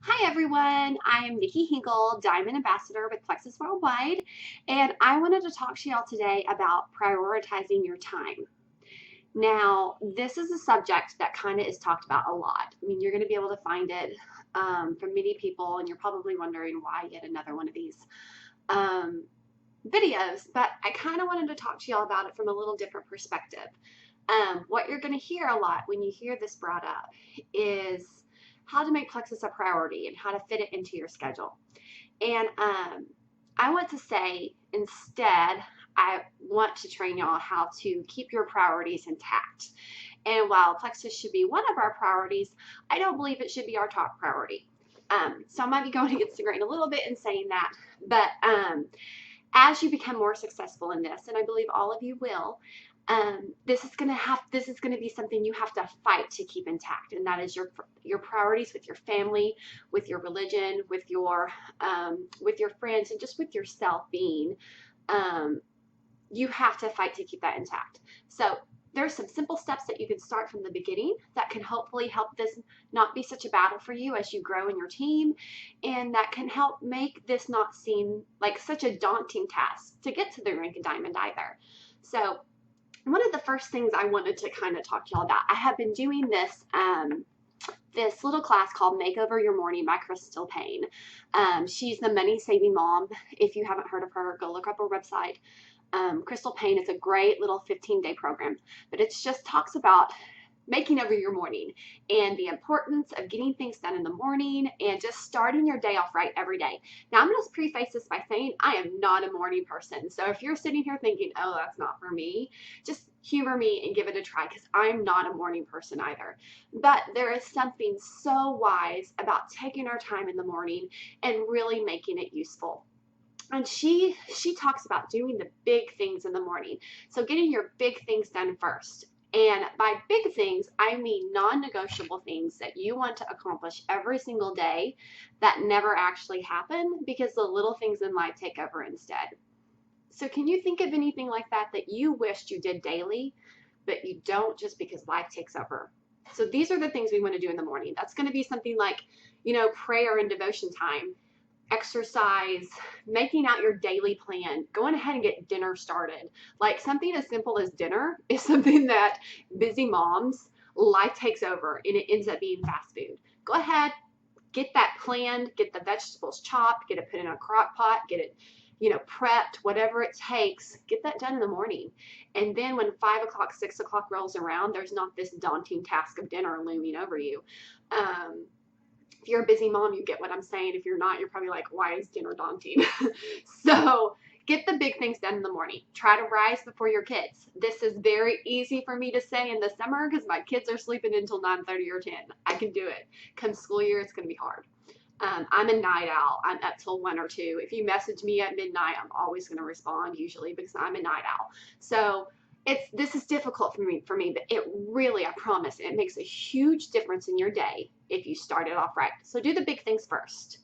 Hi everyone, I am Nikki Hinkle, Diamond Ambassador with Plexus Worldwide, and I wanted to talk to y'all today about prioritizing your time. Now, this is a subject that kind of is talked about a lot. I mean, you're going to be able to find it from many people, and you're probably wondering why yet another one of these um, videos, but I kind of wanted to talk to y'all about it from a little different perspective. What you're going to hear a lot when you hear this brought up is how to make Plexus a priority and how to fit it into your schedule. And I want to say instead, I want to train y'all how to keep your priorities intact. And while Plexus should be one of our priorities, I don't believe it should be our top priority. So I might be going against the grain a little bit in saying that, but as you become more successful in this, and I believe all of you will, this is going to be something you have to fight to keep intact, and that is your priorities with your family, with your religion, with your friends, and just with yourself being. Um, you have to fight to keep that intact. So there's some simple steps that you can start from the beginning that can hopefully help this not be such a battle for you as you grow in your team, and that can help make this not seem like such a daunting task to get to the rank of diamond either. So one of the first things I wanted to kind of talk to y'all about, I have been doing this little class called Makeover Your Morning by Crystal Paine. She's the money saving mom. If you haven't heard of her, go look up her website. Crystal Paine is a great little 15-day program, but it just talks about making over your morning and the importance of getting things done in the morning and just starting your day off right every day. Now, I'm going to preface this by saying I am not a morning person. So if you're sitting here thinking, oh, that's not for me, just humor me and give it a try, because I'm not a morning person either. But there is something so wise about taking our time in the morning and really making it useful. And she talks about doing the big things in the morning. So getting your big things done first. And by big things, I mean non-negotiable things that you want to accomplish every single day that never actually happen because the little things in life take over instead. So can you think of anything like that that you wished you did daily, but you don't just because life takes over? So these are the things we want to do in the morning. That's going to be something like, prayer and devotion time, exercise, making out your daily plan, going ahead and get dinner started. Like something as simple as dinner is something that busy moms, life takes over and it ends up being fast food. Go ahead, get that planned, get the vegetables chopped, get it put in a crock pot, get it, prepped, whatever it takes, get that done in the morning. And then when 5 o'clock, 6 o'clock rolls around, there's not this daunting task of dinner looming over you. If you're a busy mom, you get what I'm saying. If you're not, you're probably like, why is dinner daunting? So get the big things done in the morning. Try to rise before your kids. This is very easy for me to say in the summer because my kids are sleeping until 9:30 or 10. I can do it. Come school year, it's going to be hard. I'm a night owl. I'm up till 1 or 2. If you message me at midnight, I'm always going to respond usually because I'm a night owl. So this is difficult for me, but it really, I promise, it makes a huge difference in your day if you start it off right. So do the big things first.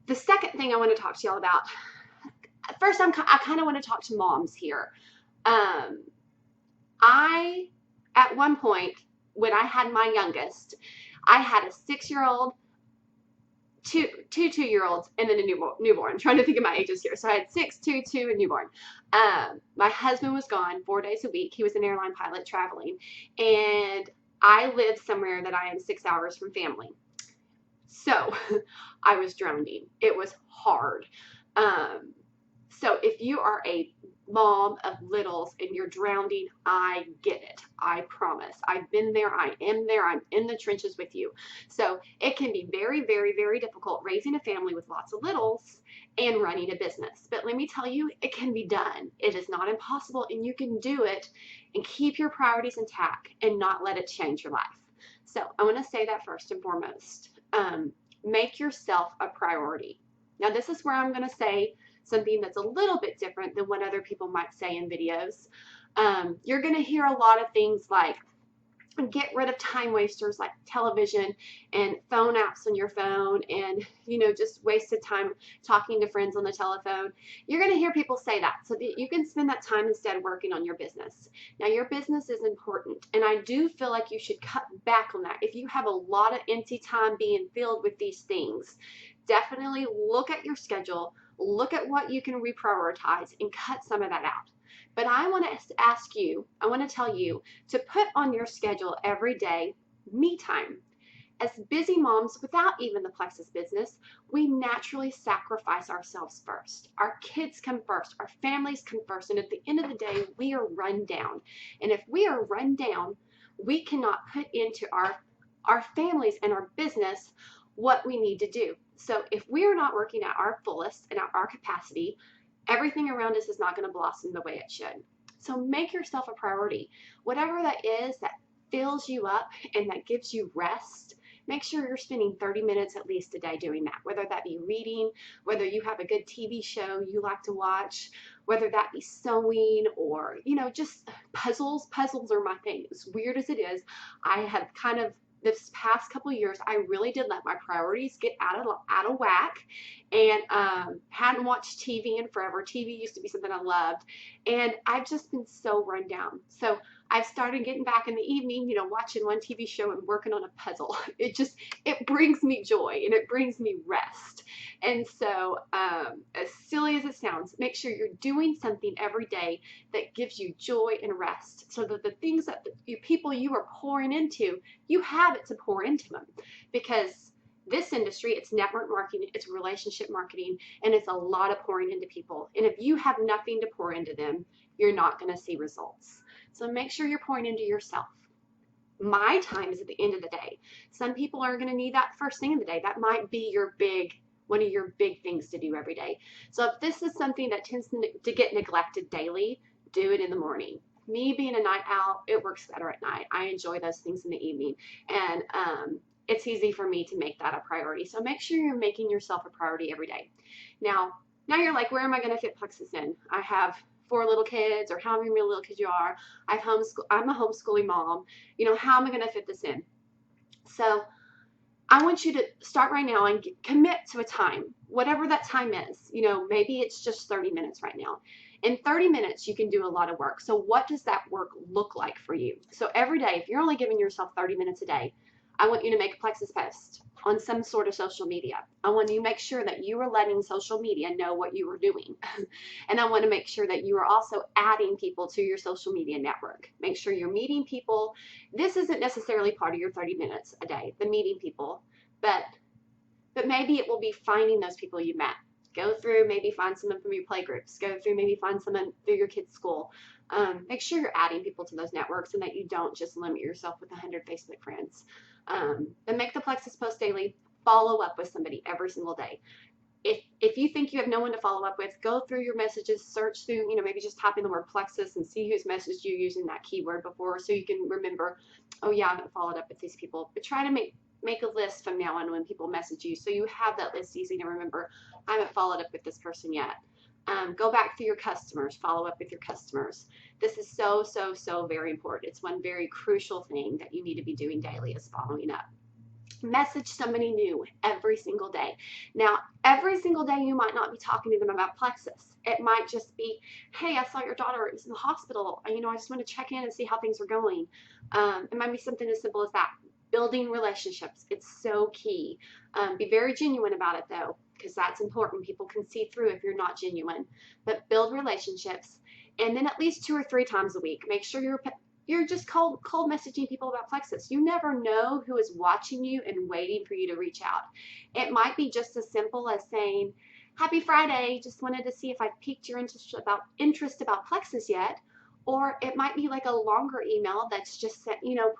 The second thing I want to talk to y'all about, first, I kind of want to talk to moms here. I, at one point, when I had my youngest, I had a 6-year-old, two 2-year-olds, and then a newborn. I'm trying to think of my ages here. So I had 6, 2, 2, and newborn. My husband was gone 4 days a week. He was an airline pilot traveling, and I lived somewhere that I am 6 hours from family. So I was drowning. It was hard. So if you are a mom of littles and you're drowning, I get it. I promise. I've been there. I am there. I'm in the trenches with you. So it can be very, very, very difficult raising a family with lots of littles and running a business. But let me tell you, it can be done. It is not impossible, and you can do it and keep your priorities intact and not let it change your life. So I want to say that first and foremost. Make yourself a priority. Now, this is where I'm going to say something that's a little bit different than what other people might say in videos. You're going to hear a lot of things like, get rid of time wasters like television and phone apps on your phone and just wasted time talking to friends on the telephone. You're going to hear people say that so that you can spend that time instead working on your business. Now your business is important, and I do feel like you should cut back on that. If you have a lot of empty time being filled with these things, definitely look at your schedule, look at what you can reprioritize, and cut some of that out. But I want to tell you to put on your schedule every day me time. As busy moms, without even the Plexus business, we naturally sacrifice ourselves first. Our kids come first, our families come first, and at the end of the day, we are run down. And if we are run down, we cannot put into our families and our business what we need to do. So if we are not working at our fullest and at our capacity, everything around us is not going to blossom the way it should. So make yourself a priority. Whatever that is that fills you up and that gives you rest, make sure you're spending 30 minutes at least a day doing that, whether that be reading, whether you have a good TV show you like to watch, whether that be sewing or, just puzzles. Puzzles are my thing. As weird as it is, I have kind of this past couple of years, I really did let my priorities get out of whack, and hadn't watched TV in forever. TV used to be something I loved, and I've just been so run down. So I've started getting back in the evening, watching one TV show and working on a puzzle. It brings me joy and it brings me rest. And so, as silly as it sounds, make sure you're doing something every day that gives you joy and rest, so that the things that people you are pouring into, you have it to pour into them. Because this industry, it's network marketing, it's relationship marketing, and it's a lot of pouring into people. And if you have nothing to pour into them, you're not going to see results. So make sure you're pouring into yourself. My time is at the end of the day. Some people are going to need that first thing in the day. That might be one of your big things to do every day. So if this is something that tends to get neglected daily, do it in the morning. Me being a night owl, it works better at night. I enjoy those things in the evening. And it's easy for me to make that a priority. So make sure you're making yourself a priority every day. Now you're like, where am I going to fit Plexus in? I have 4 little kids, or however many little kids you are. I'm a homeschooling mom. How am I going to fit this in? So I want you to start right now and commit to a time, whatever that time is. Maybe it's just 30 minutes right now. In 30 minutes, you can do a lot of work. So what does that work look like for you? So every day, if you're only giving yourself 30 minutes a day, I want you to make a Plexus post on some sort of social media. I want you to make sure that you are letting social media know what you are doing. And I want to make sure that you are also adding people to your social media network. Make sure you're meeting people. This isn't necessarily part of your 30 minutes a day, the meeting people, but maybe it will be finding those people you met. Go through, maybe find someone from your play groups. Go through, maybe find someone through your kids' school. Make sure you're adding people to those networks and that you don't just limit yourself with 100 Facebook friends. Then make the Plexus post daily. Follow up with somebody every single day. If you think you have no one to follow up with, go through your messages, search through, maybe just type in the word Plexus and see who's messaged you using that keyword before, so you can remember, oh yeah, I haven't followed up with these people. But try to make a list from now on when people message you, so you have that list easy to remember. I haven't followed up with this person yet. Go back to your customers, follow up with your customers. This is so, so, so very important. It's one very crucial thing that you need to be doing daily, is following up. Message somebody new every single day. Now, every single day you might not be talking to them about Plexus. It might just be, hey, I saw your daughter is in the hospital. I just want to check in and see how things are going. It might be something as simple as that. Building relationships. It's so key. Be very genuine about it though, because that's important. People can see through if you're not genuine. But build relationships, and then at least 2 or 3 times a week, make sure you're just cold messaging people about Plexus. You never know who is watching you and waiting for you to reach out. It might be just as simple as saying, happy Friday, just wanted to see if I piqued your interest about Plexus yet. Or it might be like a longer email that's just,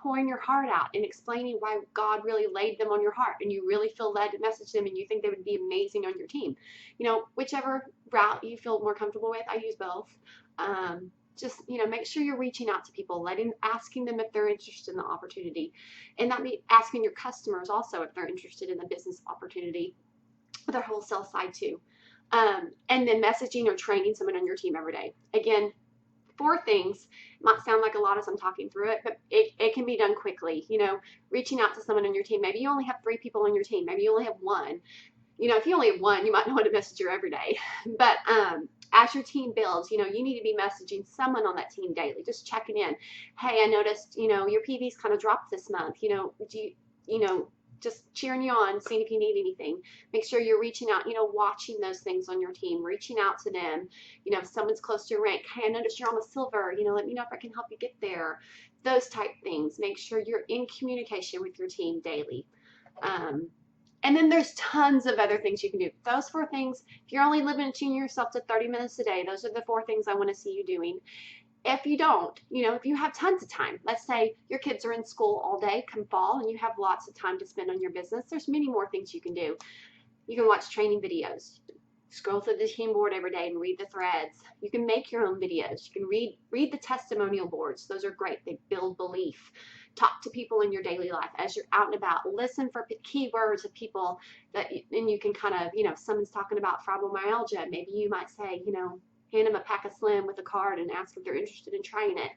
pouring your heart out and explaining why God really laid them on your heart, and you really feel led to message them and you think they would be amazing on your team. Whichever route you feel more comfortable with. I use both. Just, make sure you're reaching out to people, asking them if they're interested in the opportunity. And that means asking your customers also if they're interested in the business opportunity, their wholesale side too. And then messaging or training someone on your team every day. Again, 4 things. It might sound like a lot as I'm talking through it, but it can be done quickly. You know, reaching out to someone on your team. Maybe you only have 3 people on your team. Maybe you only have 1. You know, if you only have 1, you might not want to message her every day. But as your team builds, you know, you need to be messaging someone on that team daily, just checking in. Hey, I noticed, you know, your PV's kind of dropped this month. You know, you know, just cheering you on, seeing if you need anything. Make sure you're reaching out, you know, watching those things on your team, reaching out to them. You know, if someone's close to your rank, hey, I noticed you're on the silver, you know, let me know if I can help you get there. Those type things. Make sure you're in communication with your team daily. And then there's tons of other things you can do. Those 4 things, if you're only limiting yourself to 30 minutes a day, those are the 4 things I want to see you doing. If you don't, you know, if you have tons of time, let's say your kids are in school all day come fall and you have lots of time to spend on your business, there's many more things you can do. You can watch training videos, scroll through the team board every day and read the threads. You can make your own videos. You can read the testimonial boards. Those are great. They build belief. Talk to people in your daily life as you're out and about. Listen for keywords of people that, and you can kind of, you know, if someone's talking about fibromyalgia, maybe you might say, you know, hand them a pack of Slim with a card and ask if they're interested in trying it.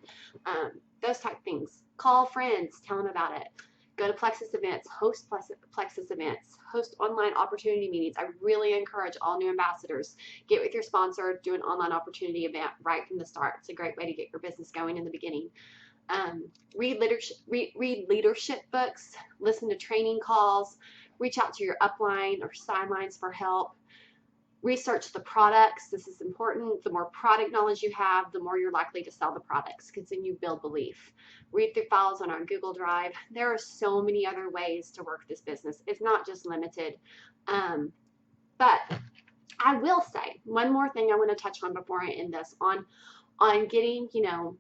Those type of things. Call friends, tell them about it. Go to Plexus events, host Plexus events, host online opportunity meetings. I really encourage all new ambassadors, get with your sponsor, do an online opportunity event right from the start. It's a great way to get your business going in the beginning. Read leadership books, listen to training calls, reach out to your upline or sidelines for help. Research the products. This is important. The more product knowledge you have, the more you're likely to sell the products because then you build belief. Read through files on our Google Drive. There are so many other ways to work this business. It's not just limited. But I will say one more thing I want to touch on before I end this on getting, you know,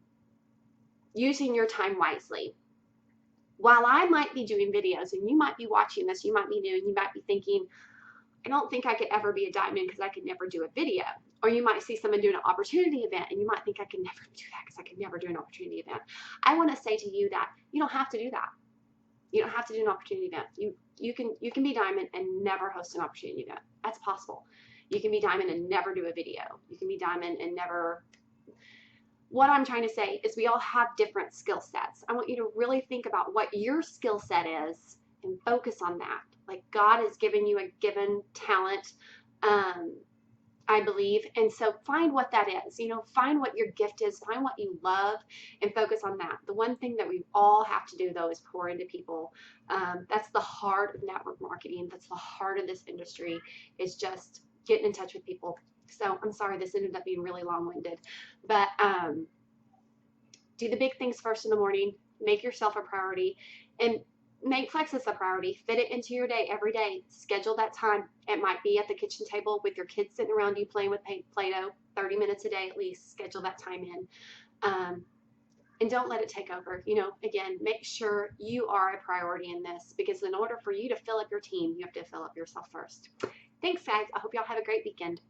using your time wisely. While I might be doing videos and you might be watching this, you might be new and you might be thinking, I don't think I could ever be a diamond because I could never do a video. Or you might see someone doing an opportunity event and you might think I could never do that because I could never do an opportunity event. I want to say to you that you don't have to do that. You don't have to do an opportunity event. You can be diamond and never host an opportunity event. That's possible. You can be diamond and never do a video. You can be diamond and never. What I'm trying to say is we all have different skill sets. I want you to really think about what your skill set is and focus on that. Like God has given you a given talent, I believe. And so find what that is, you know, find what your gift is, find what you love and focus on that. The one thing that we all have to do though is pour into people. That's the heart of network marketing. That's the heart of this industry is just getting in touch with people. So I'm sorry, this ended up being really long-winded, but do the big things first in the morning, make yourself a priority and make Plexus a priority. Fit it into your day every day. Schedule that time. It might be at the kitchen table with your kids sitting around you playing with Play-Doh, 30 minutes a day at least. Schedule that time in. And don't let it take over. You know, again, make sure you are a priority in this because in order for you to fill up your team, you have to fill up yourself first. Thanks, guys. I hope y'all have a great weekend.